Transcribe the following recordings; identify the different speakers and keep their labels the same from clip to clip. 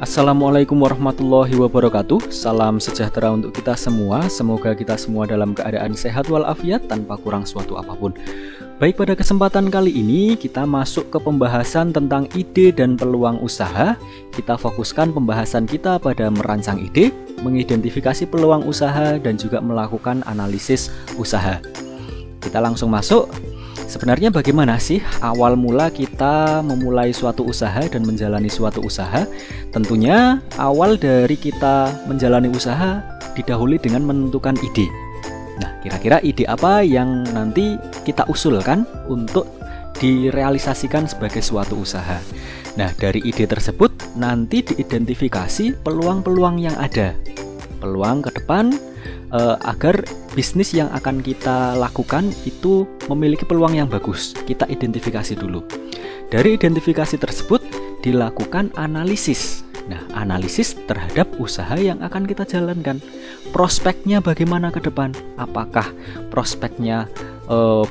Speaker 1: Assalamualaikum warahmatullahi wabarakatuh. Salam sejahtera untuk kita semua. Semoga kita semua dalam keadaan sehat walafiat tanpa kurang suatu apapun. Baik, pada kesempatan kali ini kita masuk ke pembahasan tentang ide dan peluang usaha. Kita fokuskan pembahasan kita pada merancang ide, mengidentifikasi peluang usaha, dan juga melakukan analisis usaha. Kita langsung masuk. Sebenarnya bagaimana sih awal mula kita memulai suatu usaha dan menjalani suatu usaha? Tentunya awal dari kita menjalani usaha didahului dengan menentukan ide. Nah, kira-kira ide apa yang nanti kita usulkan untuk direalisasikan sebagai suatu usaha? Nah, dari ide tersebut nanti diidentifikasi peluang-peluang yang ada. Peluang ke depan agar bisnis yang akan kita lakukan itu memiliki peluang yang bagus. Kita identifikasi dulu. Dari identifikasi tersebut dilakukan analisis. Nah, analisis terhadap usaha yang akan kita jalankan. Prospeknya bagaimana ke depan? Apakah prospeknya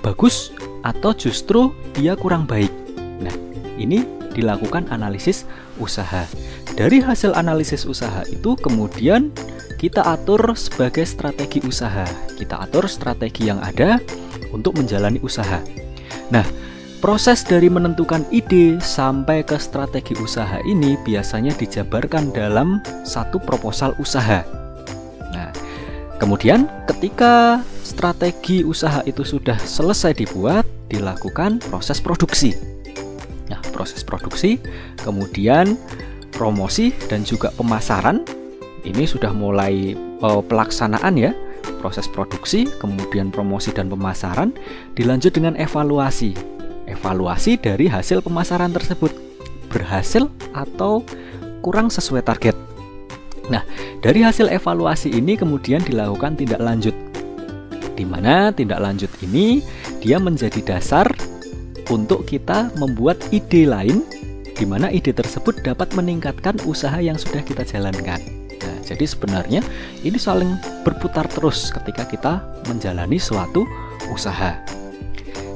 Speaker 1: bagus atau justru dia kurang baik? Nah, ini dilakukan analisis usaha. Dari hasil analisis usaha itu kemudian kita atur sebagai strategi usaha. Kita atur strategi yang ada untuk menjalani usaha. Nah, proses dari menentukan ide sampai ke strategi usaha ini biasanya dijabarkan dalam satu proposal usaha. Nah, kemudian ketika strategi usaha itu sudah selesai dibuat, dilakukan proses produksi. Nah, proses produksi, kemudian promosi dan juga pemasaran. Ini sudah mulai pelaksanaan ya, proses produksi, kemudian promosi dan pemasaran, dilanjut dengan evaluasi. Evaluasi dari hasil pemasaran tersebut, berhasil atau kurang sesuai target. Nah, dari hasil evaluasi ini kemudian dilakukan tindak lanjut, di mana tindak lanjut ini dia menjadi dasar untuk kita membuat ide lain, di mana ide tersebut dapat meningkatkan usaha yang sudah kita jalankan. Nah, jadi sebenarnya ini saling berputar terus ketika kita menjalani suatu usaha.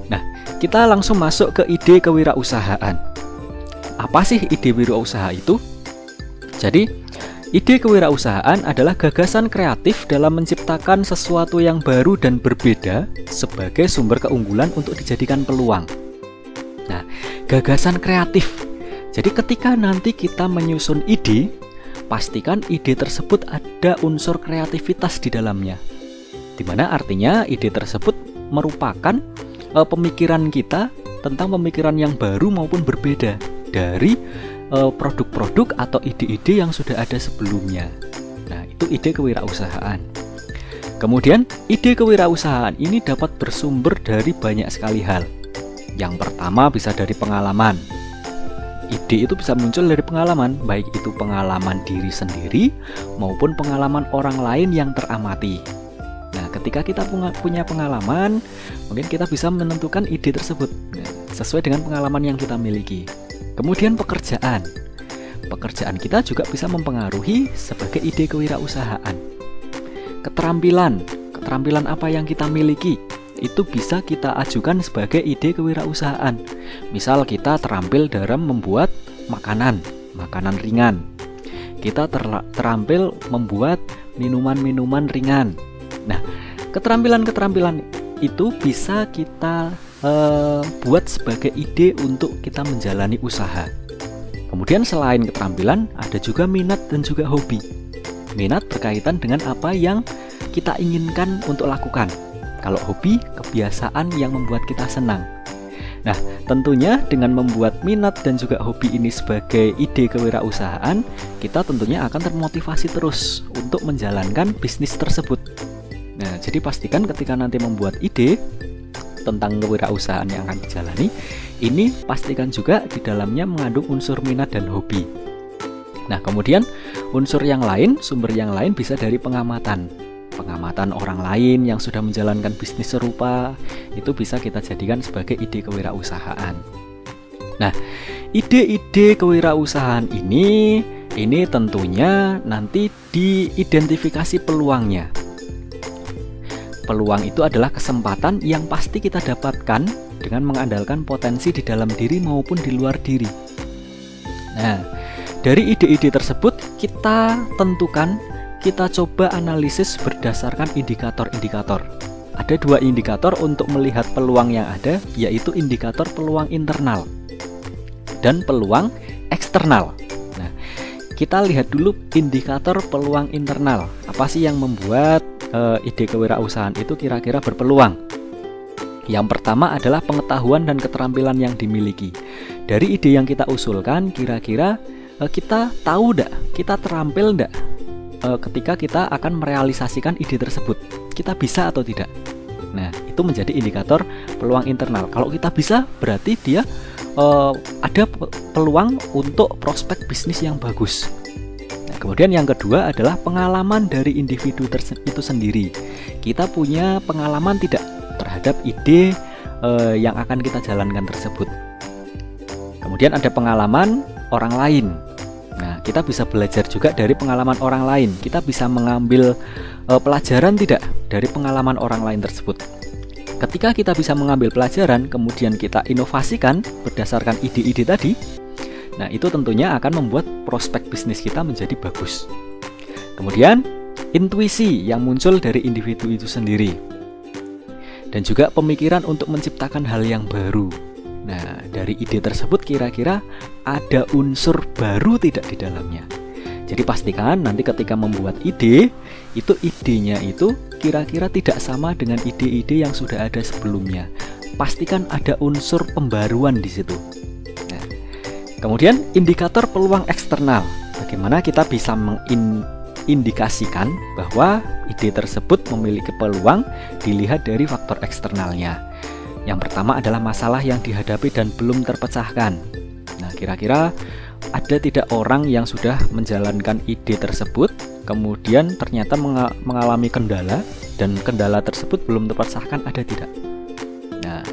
Speaker 1: Nah, kita langsung masuk ke ide kewirausahaan. Apa sih ide wirausaha itu? Jadi, ide kewirausahaan adalah gagasan kreatif dalam menciptakan sesuatu yang baru dan berbeda sebagai sumber keunggulan untuk dijadikan peluang. Nah, gagasan kreatif. Jadi ketika nanti kita menyusun ide, pastikan ide tersebut ada unsur kreativitas di dalamnya. Dimana artinya ide tersebut merupakan pemikiran kita tentang pemikiran yang baru maupun berbeda dari produk-produk atau ide-ide yang sudah ada sebelumnya. Nah, itu ide kewirausahaan. Kemudian, ide kewirausahaan ini dapat bersumber dari banyak sekali hal. Yang pertama bisa dari pengalaman. Ide itu bisa muncul dari pengalaman, baik itu pengalaman diri sendiri maupun pengalaman orang lain yang teramati. Nah, ketika kita punya pengalaman, mungkin kita bisa menentukan ide tersebut sesuai dengan pengalaman yang kita miliki. Kemudian pekerjaan. Pekerjaan kita juga bisa mempengaruhi sebagai ide kewirausahaan. Keterampilan apa yang kita miliki itu bisa kita ajukan sebagai ide kewirausahaan. Misal kita terampil dalam membuat makanan ringan. Kita terampil membuat minuman ringan. Nah, keterampilan itu bisa kita buat sebagai ide untuk kita menjalani usaha. Kemudian selain keterampilan, ada juga minat dan juga hobi. Minat berkaitan dengan apa yang kita inginkan untuk lakukan. Kalau hobi, kebiasaan yang membuat kita senang. Nah, tentunya dengan membuat minat dan juga hobi ini sebagai ide kewirausahaan, kita tentunya akan termotivasi terus untuk menjalankan bisnis tersebut. Nah, jadi pastikan ketika nanti membuat ide tentang kewirausahaan yang akan dijalani, ini pastikan juga di dalamnya mengandung unsur minat dan hobi. Nah, kemudian unsur yang lain, sumber yang lain bisa dari pengamatan orang lain yang sudah menjalankan bisnis serupa, itu bisa kita jadikan sebagai ide kewirausahaan. Nah, ide-ide kewirausahaan ini tentunya nanti diidentifikasi peluangnya. Peluang itu adalah kesempatan yang pasti kita dapatkan dengan mengandalkan potensi di dalam diri maupun di luar diri. Nah, Dari ide-ide tersebut kita tentukan, kita coba analisis berdasarkan indikator-indikator. Ada 2 indikator untuk melihat peluang yang ada, yaitu indikator peluang internal dan peluang eksternal. Nah, kita lihat dulu indikator peluang internal. Apa sih yang membuat ide kewirausahaan itu kira-kira berpeluang? Yang pertama adalah pengetahuan dan keterampilan yang dimiliki. Dari ide yang kita usulkan, kira-kira kita tahu enggak, kita terampil enggak ketika kita akan merealisasikan ide tersebut? Kita bisa atau tidak? Nah, itu menjadi indikator peluang internal. Kalau kita bisa, berarti dia ada peluang untuk prospek bisnis yang bagus. Nah, kemudian yang kedua adalah pengalaman dari individu itu sendiri. Kita punya pengalaman tidak terhadap ide yang akan kita jalankan tersebut. Kemudian ada pengalaman orang lain. Nah, kita bisa belajar juga dari pengalaman orang lain. Kita bisa mengambil pelajaran tidak dari pengalaman orang lain tersebut. Ketika kita bisa mengambil pelajaran, kemudian kita inovasikan berdasarkan ide-ide tadi, nah itu tentunya akan membuat prospek bisnis kita menjadi bagus. Kemudian, intuisi yang muncul dari individu itu sendiri. Dan juga pemikiran untuk menciptakan hal yang baru. Nah, dari ide tersebut kira-kira ada unsur baru tidak di dalamnya. Jadi pastikan nanti ketika membuat ide, itu idenya itu kira-kira tidak sama dengan ide-ide yang sudah ada sebelumnya. Pastikan ada unsur pembaruan di situ. Nah, kemudian indikator peluang eksternal. Bagaimana kita bisa mengindikasikan bahwa ide tersebut memiliki peluang dilihat dari faktor eksternalnya. Yang pertama adalah masalah yang dihadapi dan belum terpecahkan. Nah, kira-kira ada tidak orang yang sudah menjalankan ide tersebut, kemudian ternyata mengalami kendala, dan kendala tersebut belum terpecahkan, ada tidak? Nah,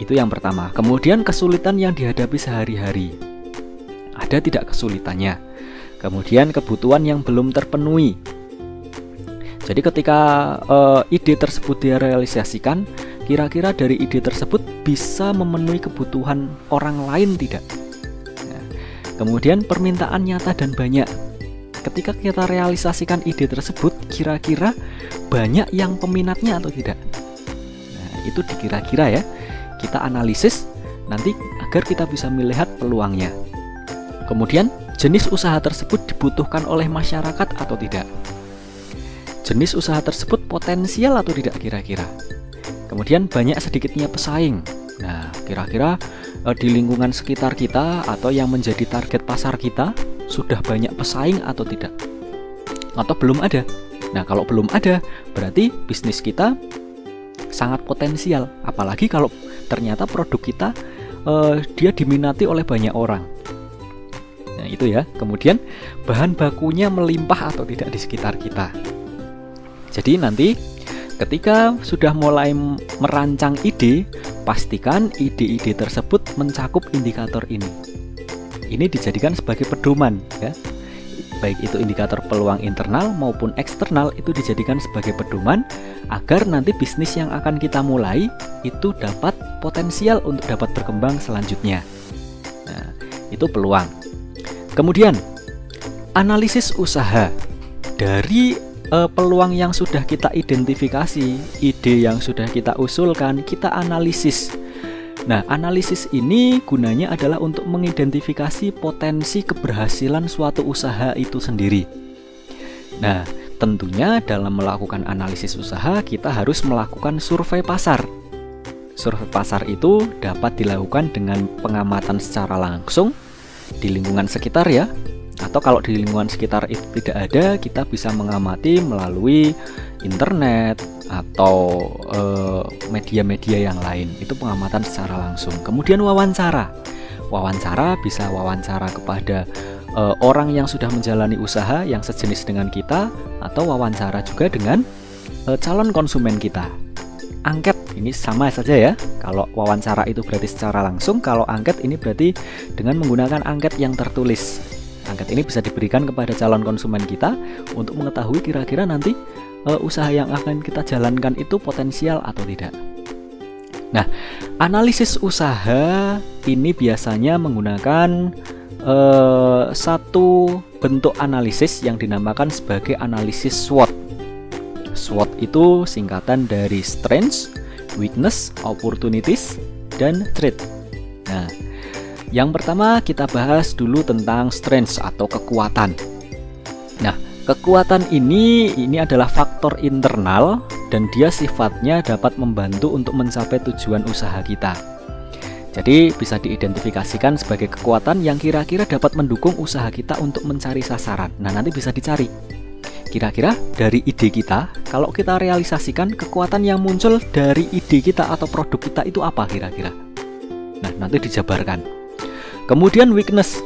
Speaker 1: itu yang pertama. Kemudian kesulitan yang dihadapi sehari-hari, ada tidak kesulitannya? Kemudian kebutuhan yang belum terpenuhi. Jadi ketika ide tersebut direalisasikan, kira-kira dari ide tersebut bisa memenuhi kebutuhan orang lain tidak? Kemudian permintaan nyata dan banyak. Ketika kita realisasikan ide tersebut, kira-kira banyak yang peminatnya atau tidak? Nah, itu dikira-kira ya. Kita analisis nanti agar kita bisa melihat peluangnya. Kemudian, jenis usaha tersebut dibutuhkan oleh masyarakat atau tidak? Jenis usaha tersebut potensial atau tidak kira-kira? Kemudian banyak sedikitnya pesaing. Nah, kira-kira di lingkungan sekitar kita atau yang menjadi target pasar kita sudah banyak pesaing atau tidak? Atau belum ada? Nah, kalau belum ada, berarti bisnis kita sangat potensial. Apalagi kalau ternyata produk kita dia diminati oleh banyak orang. Nah, itu ya. Kemudian bahan bakunya melimpah atau tidak di sekitar kita. Jadi nanti ketika sudah mulai merancang ide, pastikan ide-ide tersebut mencakup indikator ini. Ini dijadikan sebagai pedoman ya. Baik itu indikator peluang internal maupun eksternal, itu dijadikan sebagai pedoman agar nanti bisnis yang akan kita mulai itu dapat potensial untuk dapat berkembang selanjutnya. Nah, itu peluang. Kemudian analisis usaha. Dari peluang yang sudah kita identifikasi, ide yang sudah kita usulkan, kita analisis. Nah, analisis ini gunanya adalah untuk mengidentifikasi potensi keberhasilan suatu usaha itu sendiri. Nah, tentunya dalam melakukan analisis usaha, kita harus melakukan survei pasar. Survei pasar itu dapat dilakukan dengan pengamatan secara langsung di lingkungan sekitar ya. Atau kalau di lingkungan sekitar itu tidak ada, kita bisa mengamati melalui internet atau media-media yang lain. Itu pengamatan secara langsung. Kemudian wawancara. Wawancara bisa wawancara kepada orang yang sudah menjalani usaha yang sejenis dengan kita, atau wawancara juga dengan calon konsumen kita. Angket ini sama saja ya. Kalau wawancara itu berarti secara langsung, kalau angket ini berarti dengan menggunakan angket yang tertulis. Angket ini bisa diberikan kepada calon konsumen kita untuk mengetahui kira-kira nanti usaha yang akan kita jalankan itu potensial atau tidak. Nah, analisis usaha ini biasanya menggunakan satu bentuk analisis yang dinamakan sebagai analisis SWOT. SWOT itu singkatan dari strengths, weakness, opportunities, dan threat. Nah, yang pertama kita bahas dulu tentang strengths atau kekuatan. Nah, kekuatan ini adalah faktor internal dan dia sifatnya dapat membantu untuk mencapai tujuan usaha kita. Jadi bisa diidentifikasikan sebagai kekuatan yang kira-kira dapat mendukung usaha kita untuk mencari sasaran. Nah, nanti bisa dicari kira-kira dari ide kita, kalau kita realisasikan kekuatan yang muncul dari ide kita atau produk kita itu apa kira-kira. Nah, nanti dijabarkan. Kemudian weakness,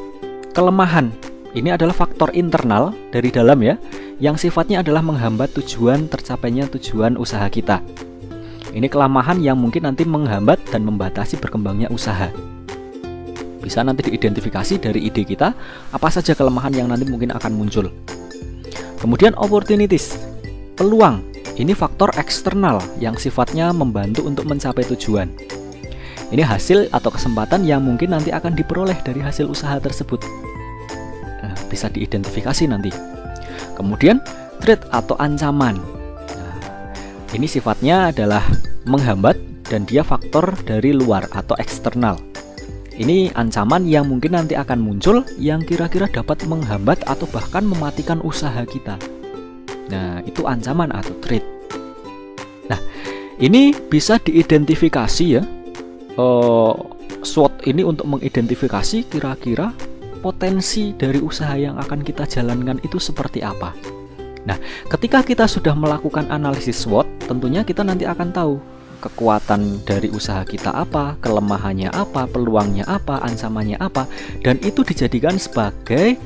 Speaker 1: kelemahan. Ini adalah faktor internal dari dalam ya, yang sifatnya adalah menghambat tujuan tercapainya tujuan usaha kita. Ini kelemahan yang mungkin nanti menghambat dan membatasi berkembangnya usaha. Bisa nanti diidentifikasi dari ide kita, apa saja kelemahan yang nanti mungkin akan muncul. Kemudian opportunities, peluang. Ini faktor eksternal yang sifatnya membantu untuk mencapai tujuan. Ini hasil atau kesempatan yang mungkin nanti akan diperoleh dari hasil usaha tersebut. Nah, bisa diidentifikasi nanti. Kemudian threat atau ancaman. Ini sifatnya adalah menghambat dan dia faktor dari luar atau eksternal. Ini ancaman yang mungkin nanti akan muncul yang kira-kira dapat menghambat atau bahkan mematikan usaha kita. Nah, itu ancaman atau threat. Nah, ini bisa diidentifikasi ya. SWOT ini untuk mengidentifikasi kira-kira potensi dari usaha yang akan kita jalankan itu seperti apa. Nah, ketika kita sudah melakukan analisis SWOT, tentunya kita nanti akan tahu kekuatan dari usaha kita apa, kelemahannya apa, peluangnya apa, ancamannya apa, dan itu dijadikan sebagai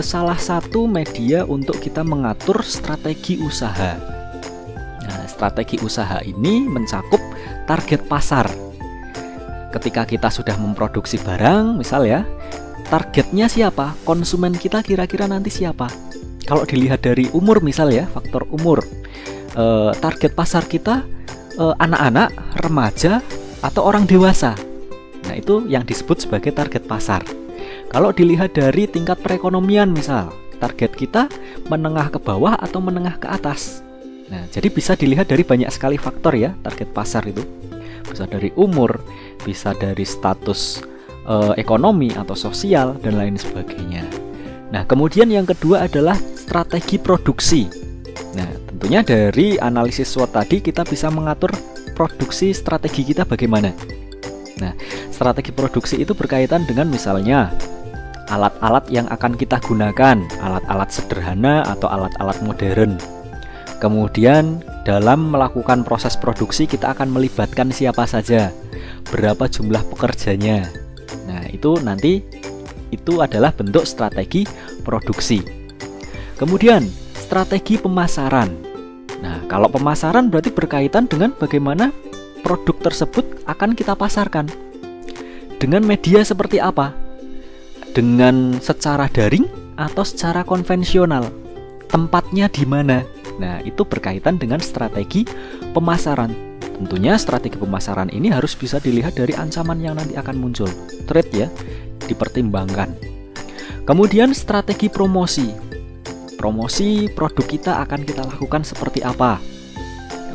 Speaker 1: salah satu media untuk kita mengatur strategi usaha. Nah, strategi usaha ini mencakup target pasar. Ketika kita sudah memproduksi barang, misal ya, targetnya siapa? Konsumen kita kira-kira nanti siapa? Kalau dilihat dari umur misal ya, faktor umur, target pasar kita anak-anak, remaja, atau orang dewasa. Nah, itu yang disebut sebagai target pasar. Kalau dilihat dari tingkat perekonomian misal, target kita menengah ke bawah atau menengah ke atas. Nah, jadi bisa dilihat dari banyak sekali faktor ya, target pasar itu. Bisa dari umur, bisa dari status ekonomi atau sosial, dan lain sebagainya. Nah, kemudian yang kedua adalah strategi produksi. Nah, tentunya dari analisis SWOT tadi kita bisa mengatur produksi strategi kita bagaimana. Nah, strategi produksi itu berkaitan dengan misalnya alat-alat yang akan kita gunakan, alat-alat sederhana atau alat-alat modern. Kemudian dalam melakukan proses produksi kita akan melibatkan siapa saja, berapa jumlah pekerjanya. Nah, itu nanti itu adalah bentuk strategi produksi. Kemudian strategi pemasaran. Nah, kalau pemasaran berarti berkaitan dengan bagaimana produk tersebut akan kita pasarkan. Dengan media seperti apa? Dengan secara daring atau secara konvensional? Tempatnya di mana? Nah, itu berkaitan dengan strategi pemasaran. Tentunya strategi pemasaran ini harus bisa dilihat dari ancaman yang nanti akan muncul. Threat ya, dipertimbangkan. Kemudian strategi promosi. Promosi produk kita akan kita lakukan seperti apa?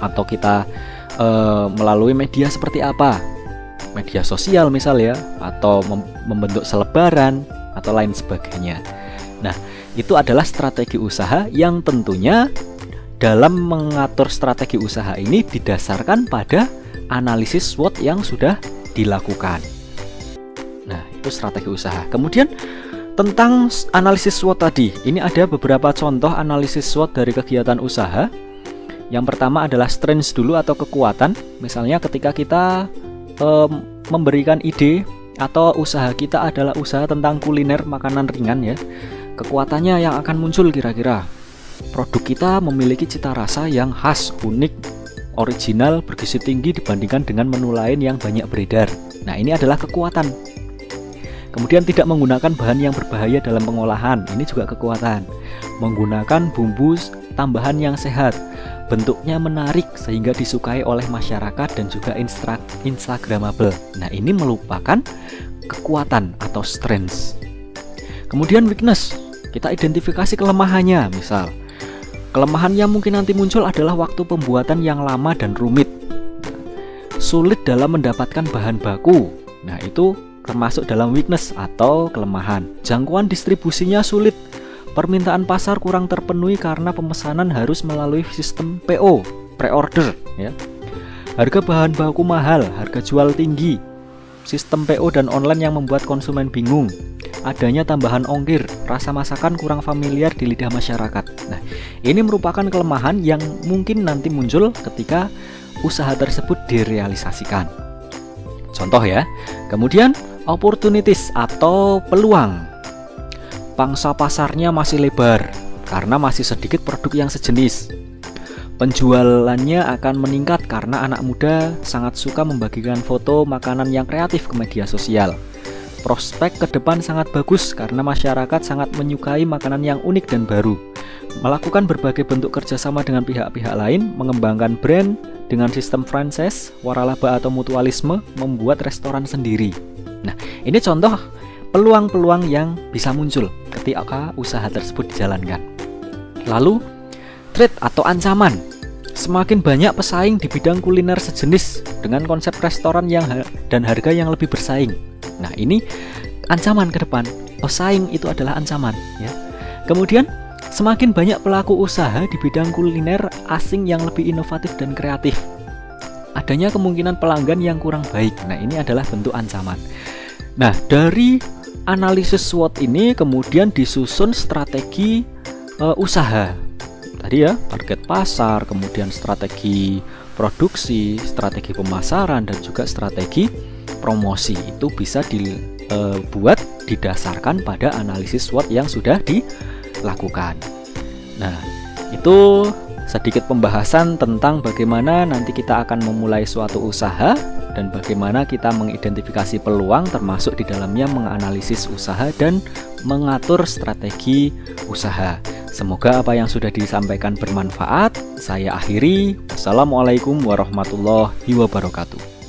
Speaker 1: Atau kita melalui media seperti apa? Media sosial misal ya, atau membentuk selebaran atau lain sebagainya. Nah, itu adalah strategi usaha yang tentunya dalam mengatur strategi usaha ini didasarkan pada analisis SWOT yang sudah dilakukan. Nah, itu strategi usaha. Kemudian tentang analisis SWOT tadi, ini ada beberapa contoh analisis SWOT dari kegiatan usaha. Yang pertama adalah strengths dulu atau kekuatan. Misalnya ketika kita memberikan ide atau usaha kita adalah usaha tentang kuliner makanan ringan ya, kekuatannya yang akan muncul kira-kira produk kita memiliki cita rasa yang khas, unik, original, bergizi tinggi dibandingkan dengan menu lain yang banyak beredar. Nah, ini adalah kekuatan. Kemudian tidak menggunakan bahan yang berbahaya dalam pengolahan, ini juga kekuatan. Menggunakan bumbu tambahan yang sehat, bentuknya menarik sehingga disukai oleh masyarakat dan juga instagramable. Nah, ini merupakan kekuatan atau strengths. Kemudian weakness, kita identifikasi kelemahannya. Misal, kelemahan yang mungkin nanti muncul adalah waktu pembuatan yang lama dan rumit, sulit dalam mendapatkan bahan baku. Nah, itu termasuk dalam weakness atau kelemahan. Jangkauan distribusinya sulit, permintaan pasar kurang terpenuhi karena pemesanan harus melalui sistem PO, pre-order ya. Harga bahan baku mahal, harga jual tinggi, sistem PO dan online yang membuat konsumen bingung. Adanya tambahan ongkir, rasa masakan kurang familiar di lidah masyarakat. Nah, ini merupakan kelemahan yang mungkin nanti muncul ketika usaha tersebut direalisasikan. Contoh ya. Kemudian opportunities atau peluang. Pangsa pasarnya masih lebar karena masih sedikit produk yang sejenis. Penjualannya akan meningkat karena anak muda sangat suka membagikan foto makanan yang kreatif ke media sosial. Prospek ke depan sangat bagus karena masyarakat sangat menyukai makanan yang unik dan baru. Melakukan berbagai bentuk kerjasama dengan pihak-pihak lain, mengembangkan brand dengan sistem franchise, waralaba atau mutualisme, membuat restoran sendiri. Nah, ini contoh peluang-peluang yang bisa muncul ketika usaha tersebut dijalankan. Lalu, threat atau ancaman. Semakin banyak pesaing di bidang kuliner sejenis dengan konsep restoran dan harga yang lebih bersaing. Nah, ini ancaman ke depan. Pesaing itu adalah ancaman ya. Kemudian, semakin banyak pelaku usaha di bidang kuliner asing yang lebih inovatif dan kreatif. Adanya kemungkinan pelanggan yang kurang baik. Nah, ini adalah bentuk ancaman. Nah, dari analisis SWOT ini kemudian disusun strategi usaha. Tadi ya, target pasar, kemudian strategi produksi, strategi pemasaran, dan juga strategi promosi. Itu bisa dibuat didasarkan pada analisis SWOT yang sudah dilakukan. Nah, itu sedikit pembahasan tentang bagaimana nanti kita akan memulai suatu usaha dan bagaimana kita mengidentifikasi peluang, termasuk di dalamnya menganalisis usaha dan mengatur strategi usaha. Semoga apa yang sudah disampaikan bermanfaat. Saya akhiri. Wassalamualaikum warahmatullahi wabarakatuh.